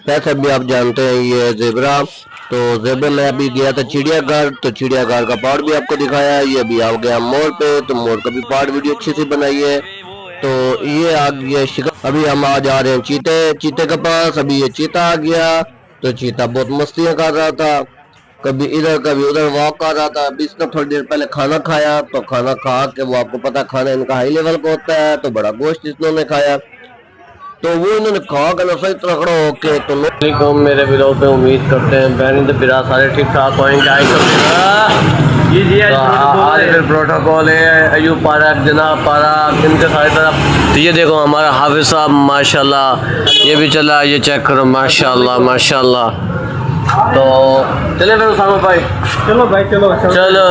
वैसे भी आप जानते हैं ये जेबरा। तो जेबरा में अभी गया था चिड़ियाघर, तो चिड़ियाघर का पार्ट भी आपको दिखाया। ये अभी आ गया मोर पे, तो मोर का भी पार्ट वीडियो अच्छी से बनाई है। तो ये आ गया शिकार। अभी हम आ जा रहे हैं चीते चीते के पास। अभी ये चीता आ गया, तो चीता बहुत मस्तियां कर रहा था, कभी इधर कभी उधर वॉक कर रहा था। अभी इसने थोड़ी देर पहले खाना खाया, तो खाना खा के वो आपको पता है खाना इनका हाई लेवल का होता है, तो बड़ा गोश्त इन्होंने खाया। तो वो इन्होंने कहा कि सही तगड़ा होके तो मेरे वीडियो पे उम्मीद करते हैं बहन तो फिर सारे ठीक ठाक होंगे। आज फिर प्रोटोकॉल है अयूब पार्क जनाब पार्क इनके सारी तरफ। तो ये देखो हमारा हाफिज साहब माशाल्लाह ये भी चला, ये चेक करो माशाल्लाह माशाल्लाह। तो चले फिर उसामा भाई, चलो भाई चलो चलो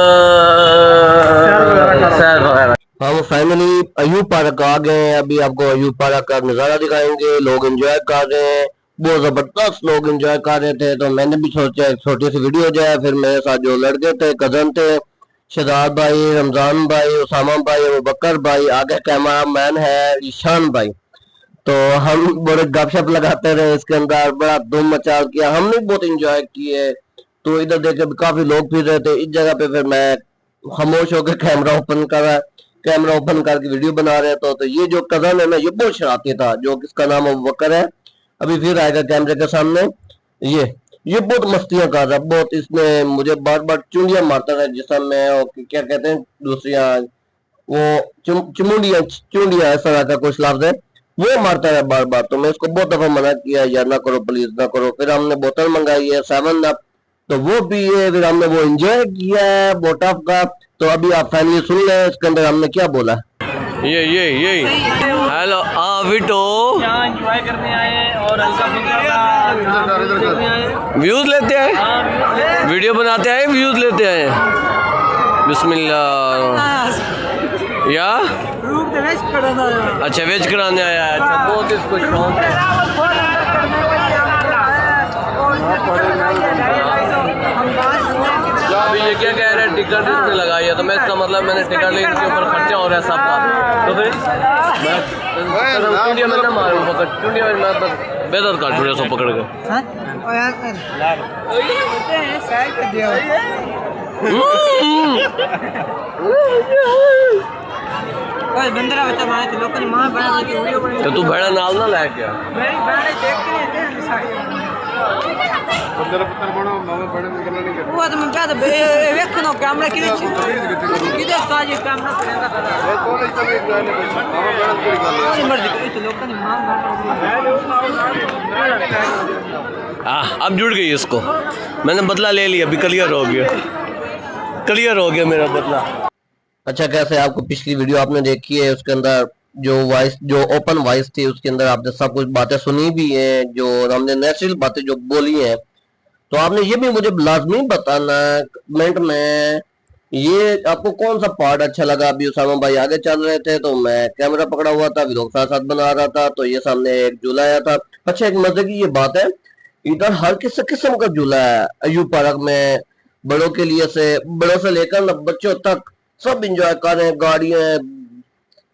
सैर वगैरह। हम फाइनली अयूब पार्क आ गए हैं। अभी आपको अयूब पार्क का नज़ारा दिखाएंगे। लोग एंजॉय कर रहे हैं, बहुत ज़बरदस्त लोग एंजॉय कर रहे थे। तो मैंने भी सोचा एक छोटी सी वीडियो जाए। फिर मेरे साथ जो लड़के थे कज़न थे, शहजाद भाई, रमज़ान भाई, उसामा भाई, अबू बकर भाई, आगे कैमरा मैन है ईशान भाई। तो हम बड़े गपशप लगाते रहे इसके अंदर, बड़ा धूम मचाल किया, हमने बहुत इंजॉय किए। तो इधर देखे काफी लोग फिर रहे थे इस जगह पे। फिर मैं खामोश होकर कैमरा ओपन करके वीडियो बना रहे तो ये जो कजन है ना ये बहुत शरारती था, जो किसका नाम अबू बकर है, अभी फिर आएगा कैमरे के सामने। ये बहुत मस्तियां कर रहा, बहुत इसने मुझे बार बार चुंडियां मारता था, जिसमें मैं क्या कहते हैं दूसरी वो चुमुंडियां चुंडियां इस तरह का कुछ लफ्ज है, वो मारता है बार बार। तो मैं उसको बहुत दफा मना किया यार ना करो प्लीज ना करो। फिर हमने बोतल मंगाई है 7 अप, तो वो पिए, फिर हमने वो एंजॉय किया है बोटफ का। तो अभी आप फाइनली सुन ले इसके अंदर हमने क्या बोला। ये हेलो विटो यहाँ एंजॉय करने आए हैं और हल्का फुल्का व्यूज लेते हैं, वीडियो बनाते हैं, व्यूज लेते हैं। बिस्मिल्लाह या अच्छा वेज कराने आया है। अच्छा बहुत इसको शौक है। अभी ये क्या कह रहे हैं टिकट इसने लगाई है, तो मैं इसका मतलब मैंने टिकट ले इनके ऊपर खर्चा हो रहा है सबका। तो फिर मैं चूड़िया में ना मारूँ पकड़, चूड़िया में मैं बेदर काट चूड़िया सब पकड़ के। बंदरा बच्चा मारे थे लोगों ने मां बना दी वीडियो बना। तो तू भेड़ा नाल ना ला क्या मेरी बहने देखते नहीं थे सारे बंदरा पत्थर बनो मामा बड़े में गल्ला नहीं कर वो तो मैं क्या देखो कैमरा किधर साज कैमरा पड़ेगा ये कौन है तब एक गाने मामा बड़ा कोई गल नहीं मर्जी तो लोगों ने मां अब जुड़ गई इसको, मैंने बदला ले लिया, अभी क्लियर हो गया मेरा बदला। अच्छा कैसे आपको पिछली वीडियो आपने देखी है, उसके अंदर जो वॉइस जो ओपन वॉइस थी उसके अंदर आपने सब कुछ बातें सुनी भी हैं, जो हमने नेचुरल बातें जो बोली हैं। तो आपने ये भी मुझे लाजमी बताना कमेंट में ये आपको कौन सा पार्ट अच्छा लगा। अभी उसामा भाई आगे चल रहे थे तो मैं कैमरा पकड़ा हुआ था, व्लॉग साथ साथ बना रहा था। तो ये सामने एक झूला आया था। अच्छा एक मजे की ये बात है, इधर हर किस किस्म का झूला है अयूब पार्क में, बड़ों से लेकर बच्चों तक सब इंजॉय कर रहे हैं। गाड़ियां हैं,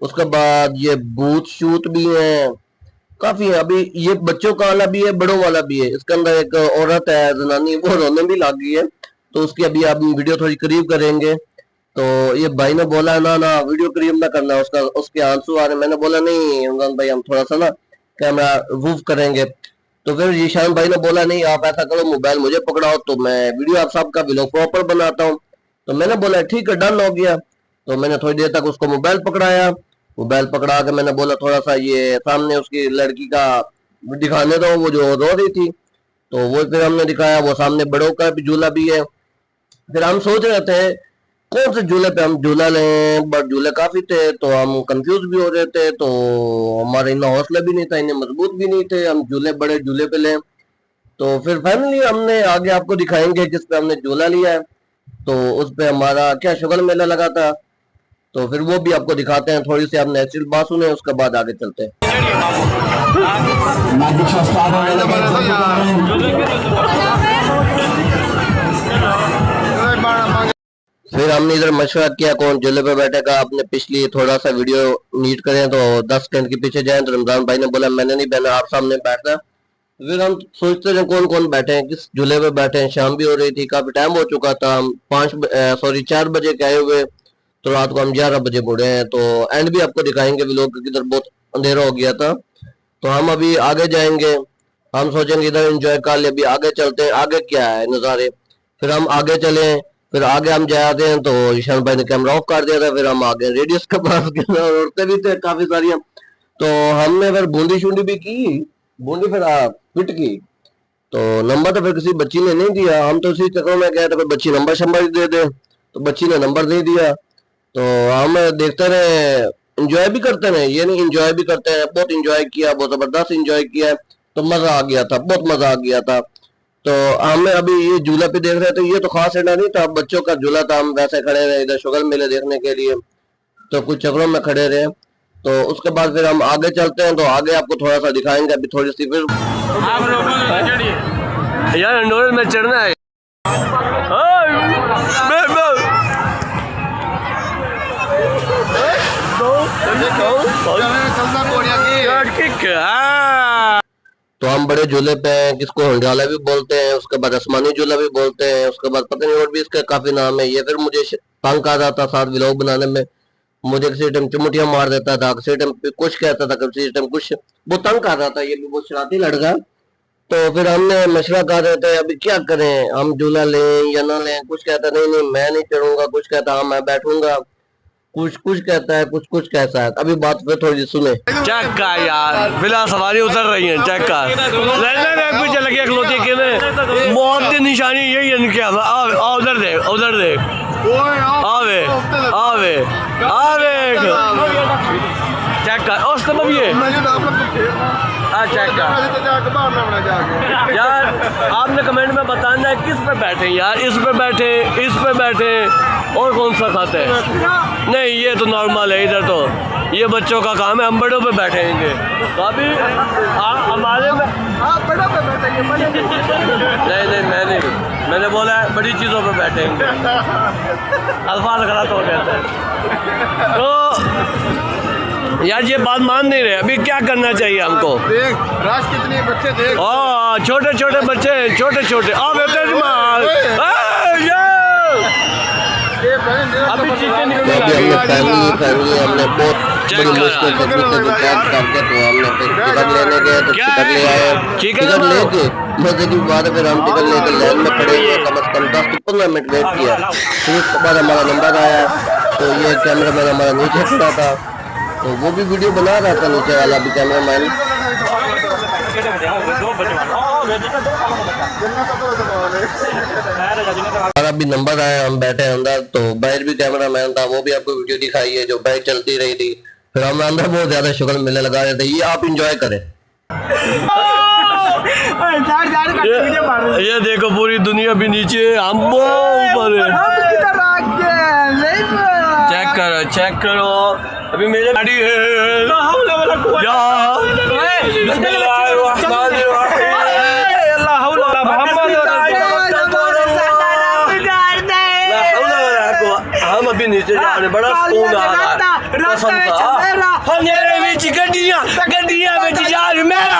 उसके बाद ये बूथ शूट भी हैं काफी है। अभी ये बच्चों का वाला भी है, बड़ों वाला भी है। इसके अंदर एक औरत है जनानी, वो रोने भी लग गई है, तो उसकी अभी आप वीडियो थोड़ी करीब करेंगे। तो ये भाई ने बोला ना ना वीडियो करीब ना करना, उसके आंसू आ रहे। मैंने बोला नहीं इमरान भाई हम थोड़ा सा ना कैमरा मूव करेंगे। तो फिर ईशान भाई ने बोला नहीं आप ऐसा करो मोबाइल मुझे पकड़ाओ तो मैं वीडियो आप सबका व्लॉग प्रॉपर बनाता हूँ। तो मैंने बोला ठीक है डन हो गया। तो मैंने थोड़ी देर तक उसको मोबाइल पकड़ाया, मोबाइल पकड़ा के मैंने बोला थोड़ा सा ये सामने उसकी लड़की का दिखाने दो, वो जो रो रही थी। तो वो फिर हमने दिखाया, वो सामने बड़ों का भी झूला भी है। फिर हम सोच रहे थे कौन से झूले पे हम झूला लें, बट झूले काफी थे तो हम कंफ्यूज भी हो रहे थे। तो हमारा इतना हौसला भी नहीं था, इतने मजबूत भी नहीं थे हम बड़े झूले पे लें। तो फिर फाइनली हमने आगे आपको दिखाएंगे किस पे हमने झूला लिया है। तो उस पे हमारा क्या शुगर मेला लगा था, तो फिर वो भी आपको दिखाते हैं। थोड़ी सी आप नेचुरल बात सुने उसके बाद आगे चलते हैं। फिर हमने इधर मशवरा किया कौन झूले पे बैठेगा। आपने पिछली थोड़ा सा वीडियो नीट करें तो 10 सेकंड के पीछे जाएं। तो रमजान भाई ने बोला मैंने नहीं बहना आप सामने बैठना, फिर हम सोचते रहे कौन कौन बैठे हैं, किस झूले पे बैठे हैं। शाम भी हो रही थी, काफी टाइम हो चुका था। हम 4 बजे के आए हुए, तो रात को हम 11 बजे मुड़े हैं। तो एंड भी आपको दिखाएंगे व्लॉग, क्योंकि इधर बहुत अंधेरा हो गया था। तो हम अभी आगे जाएंगे, हम सोचेंगे इधर एंजॉय कर ले, अभी आगे चलते हैं, आगे क्या है नज़ारे। फिर हम आगे चले, फिर आगे हम जाते हैं तो ईशान भाई ने कैमरा ऑफ कर दिया था। फिर हम आगे रेडियस के पास गए, और औरतें भी थे काफी सारी। तो हमने फिर बूंदी शूंदी भी की, बूंदी फिर पिट की। तो नंबर तो फिर किसी बच्ची ने नहीं दिया। हम तो उसी चक्कर में गए, तो फिर बच्ची नंबर शंबर दे दे, तो बच्ची ने नंबर नहीं दिया। तो हम देखते रहे, इंजॉय भी करते रहे, ये नहीं इंजॉय भी करते हैं। बहुत इंजॉय किया, बहुत जबरदस्त इंजॉय किया है। तो मजा आ गया था, बहुत मजा आ गया था। तो हमें अभी ये झूला पे देख रहे थे, ये तो खास एडा नहीं था, बच्चों का झूला था। हम वैसे खड़े रहे इधर शुगर मेले देखने के लिए, तो कुछ चक्रों में खड़े रहे। तो उसके बाद फिर हम आगे चलते हैं, तो आगे आपको थोड़ा सा दिखाएंगे। अभी थोड़ी सी फिर आप लोगों ने चढ़िए यार अंडोर में चढ़ना है। चलना कोरिया की तो हम बड़े झूले पे हैं, किसको हंडाला भी बोलते हैं, उसके बाद आसमानी झूला भी बोलते हैं, उसके बाद पता नहीं और भी इसके काफी नाम है। ये फिर मुझे तंग आ जाता साथ व्लॉग बनाने में। मुझे किसी टाइम चिमटियां मार देता था, किसी टाइम कुछ कहता था, किसी टाइम कुछ। वो तंग आ जाता, ये भी बहुत शरारती लड़का। तो फिर हमने मशवरा कर रहे थे अभी क्या करें, हम झूला लें या ना लें। कुछ कहता नहीं नहीं मैं नहीं चढ़ूंगा, कुछ कहता हाँ मैं बैठूंगा, कुछ कुछ कहता है, कुछ कुछ कहता है। अभी बात पे थोड़ी सुने। चेक का यार फिलहाल सवारी उतर रही है, चेक का कुछ लगे अखलोती के में मौत की निशानी यही है इनके। आओ उधर देख, उधर देख, आवे आवे आवे चेक कर उस तरफ ये चेक कर यार। आपने कमेंट में बताना है किस पे बैठे यार, इस पे बैठे, इस पे बैठे, और कौन सा खाते हैं। नहीं ये तो नॉर्मल है, इधर तो ये बच्चों का काम है, हम बड़ों पे बैठेंगे। तो अभी हमारे में बड़ों पे बैठेंगे, नहीं नहीं मैंने बोला है बड़ी चीज़ों पे बैठेंगे, अल्फाज गलत हो गया था। तो यार ये बात मान नहीं रहे, अभी क्या करना चाहिए हमको। देख राश कितने बच्चे देख, छोटे छोटे बच्चे, छोटे छोटे अभी चीजें निकल फैमिली हमने बहुत बड़ी मुश्किल से कैब करके, तो हमने फिर टिकट लेने गए, तो टिकट ले आए। टिकट लेके मजे की बात है, फिर हम टिकट लेकर लाइन में खड़े हुए, कम से कम 10 से 15 मिनट वेट किया। फिर उसके बाद हमारा नंबर आया। तो ये कैमरा मैन हमारा नीचे खड़ा था, तो वो भी वीडियो बना रहा था नीचे वाला भी कैमरा मैन। हमारा भी नंबर आया, हम बैठे अंदर। तो बाहर भी कैमरा मैन था, वो भी आपको वीडियो दिखाई है जो बाइक चलती रही थी। फिर हम अंदर बहुत ज्यादा शुगर मेले लगा रहे थे, ये आप इंजॉय करें। ये देखो पूरी दुनिया भी नीचे, हम ऊपर चेक करो अभी मेरे गाड़ी है हम अभी नीचे जा रहे, बड़ा सुकून आ रहा गड्डियां जा रही मेरा।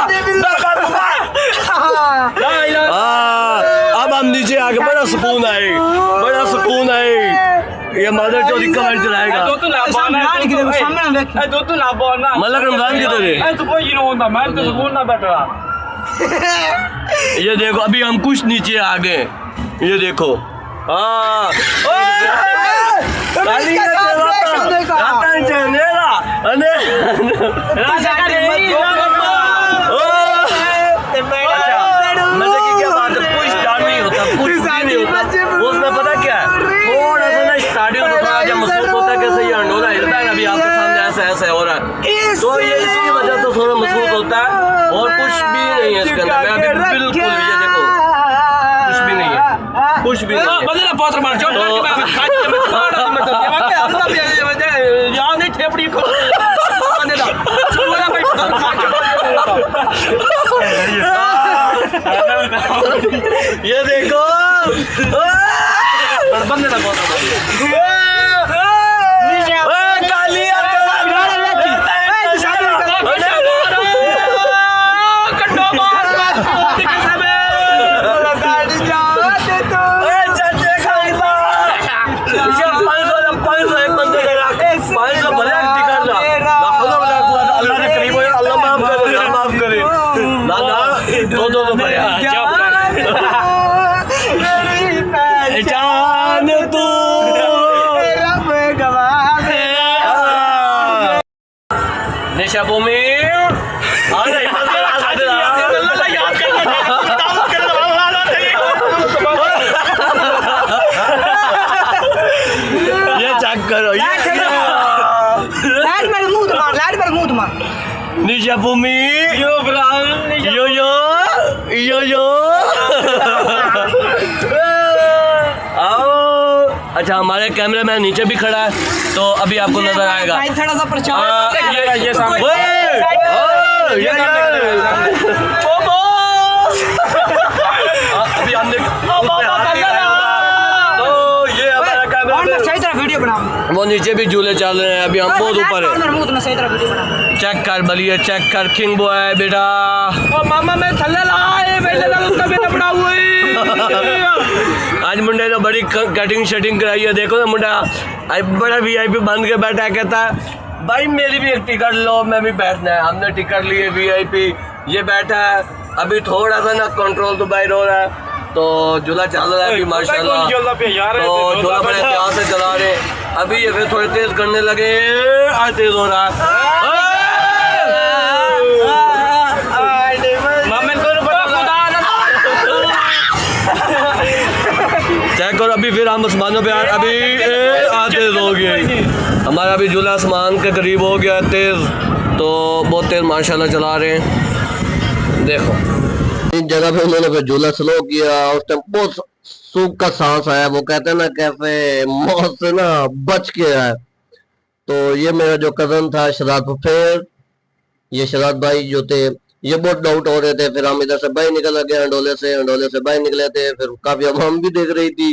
अब हम नीचे आके बड़ा सुकून आए, बड़ा सुकून आए। ये मदर चौधरी कवर चलाएगा मतलब रमजान की तरह। ये देखो अभी हम कुछ नीचे आ गए, ये देखो उसमें पता क्या है, थोड़ा सा ना स्टार्टिंग में थोड़ा जब महसूस होता है कैसे ये अंडोला हिलता है ना, अभी आपके सामने ऐसा ऐसा हो रहा है, तो ये इसकी वजह से थोड़ा महसूस होता है, और कुछ भी नहीं है इसके अंदर। मैं अभी बिल्कुल ये देखो कुछ भी नहीं है, कुछ भी नहीं है। ये देखो बंदे ना दो जान तू निशा भूमि ये चेक करो लाइट मेरे मुंह तुम्हार निशा भूमि यो यो आओ। अच्छा हमारे कैमरा मैन नीचे भी खड़ा है तो अभी आपको नजर आएगा। थोड़ा सा प्रचार अभी हमने सही तरह वीडियो बनाओ। वो नीचे भी झूले चल रहे हैं, अभी हम बहुत ऊपर है। मुंह तुम्हें सही तरह वीडियो बनाओ। चेक कर बलिए, चेक कर किंग बॉय बेटा। मामा मैं थल्ले लाए बेटे ला उसका भी लपड़ा हुआ आज मुंडे ने बड़ी कटिंग शटिंग कराई है। देखो ना मुंडा आज बड़ा वीआईपी बन के बैठा है, कहता है भाई मेरी भी एक टिकट लो, मैं भी बैठना है। हमने टिकट लिए वीआईपी, ये बैठा है। अभी थोड़ा सा ना कंट्रोल तो बाहर हो रहा है, तो झूला चल रहा है अभी माशाल्लाह। तो झूला बड़े प्यार से चला रहे। अभी ये फिर थोड़े तेज करने लगे, आज तेज हो रहा है। चेक करो अभी फिर हम आसमानों पे अभी तेज हो गए। हमारा अभी झूला आसमान के करीब हो गया तेज, तो बहुत तेज माशाल्लाह चला रहे हैं। देखो इस जगह पे उन्होंने फिर झूला स्लो किया, उस टाइम बहुत सूख का सांस आया। वो कहते हैं ना कैसे मौत से ना बच के आया। तो ये मेरा जो कजन था शराद फफेर, ये शराद भाई जो थे, ये बहुत डाउट हो रहे थे। फिर हम इधर से बाहर निकल गए, अंडोले से बाहर निकले थे। फिर काफी हम भी देख रही थी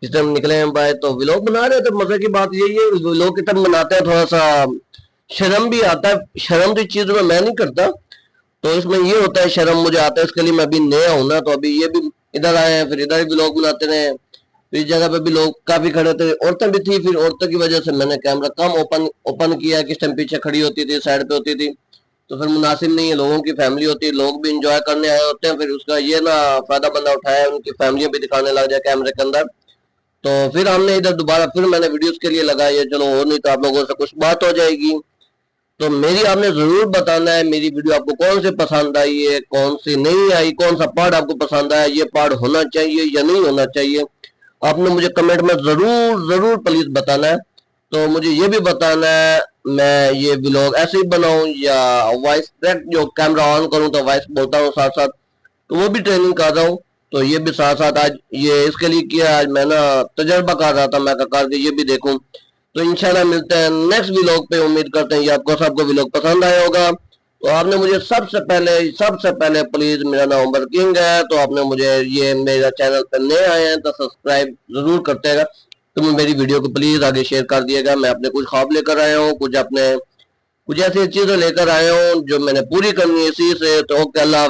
इस टाइम निकले हैं बाहर, तो व्लॉग बना रहे थे। मजे की बात यही है, व्लॉग की टाइम बनाते हैं थोड़ा सा शर्म भी आता है। शर्म की चीज में मैं नहीं करता, तो इसमें ये होता है शर्म मुझे आता है। इसके लिए मैं अभी नया हूं ना, तो अभी ये भी इधर आए हैं, फिर इधर भी लोग बनाते रहे। इस जगह पे भी लोग काफी खड़े थे, औरतें भी थी। फिर औरतों की वजह से मैंने कैमरा कम ओपन किया। किस टाइम पीछे खड़ी होती थी, साइड पे होती थी, तो फिर मुनासिब नहीं है। लोगों की फैमिली होती है, लोग भी इंजॉय करने आए होते हैं, फिर उसका ये ना फायदा बंदा उठाया, उनकी फैमिलियां भी दिखाने लग जाए कैमरे के अंदर। तो फिर हमने इधर दोबारा फिर मैंने वीडियोस के लिए लगाई है, चलो और नहीं तो आप लोगों से कुछ बात हो जाएगी। तो मेरी आपने जरूर बताना है मेरी वीडियो आपको कौन सी पसंद आई है, कौन सी नहीं आई, कौन सा पार्ट आपको पसंद आया, ये पार्ट होना चाहिए या नहीं होना चाहिए। आपने मुझे कमेंट में जरूर प्लीज बताना है। तो मुझे ये भी बताना है मैं ये व्लॉग ऐसे ही बनाऊं या वॉइस ट्रैक जो कैमरा ऑन करूं तो वॉइस बोलता हूं साथ साथ, तो वो भी ट्रेनिंग कर रहा हूं। तो ये भी साथ साथ आज ये इसके लिए किया, आज मैं ना तजर्बा कर रहा था, मैं कर ये भी देखूं। तो इंशाल्लाह मिलते हैं नेक्स्ट व्लॉग पे। उम्मीद करते हैं ये आपको सबको व्लॉग पसंद आया होगा। तो आपने मुझे सबसे पहले प्लीज, मेरा नाम उमर किंग है, तो आपने मुझे ये मेरा चैनल पर नए आए हैं तो सब्सक्राइब जरूर करते हैं। तो मेरी वीडियो को प्लीज आगे शेयर कर दिएगा। मैं अपने कुछ ख्वाब लेकर आया हूँ, कुछ ऐसी चीजें लेकर आया हूँ जो मैंने पूरी करनी है इसी से। तो ओके, अल्लाह।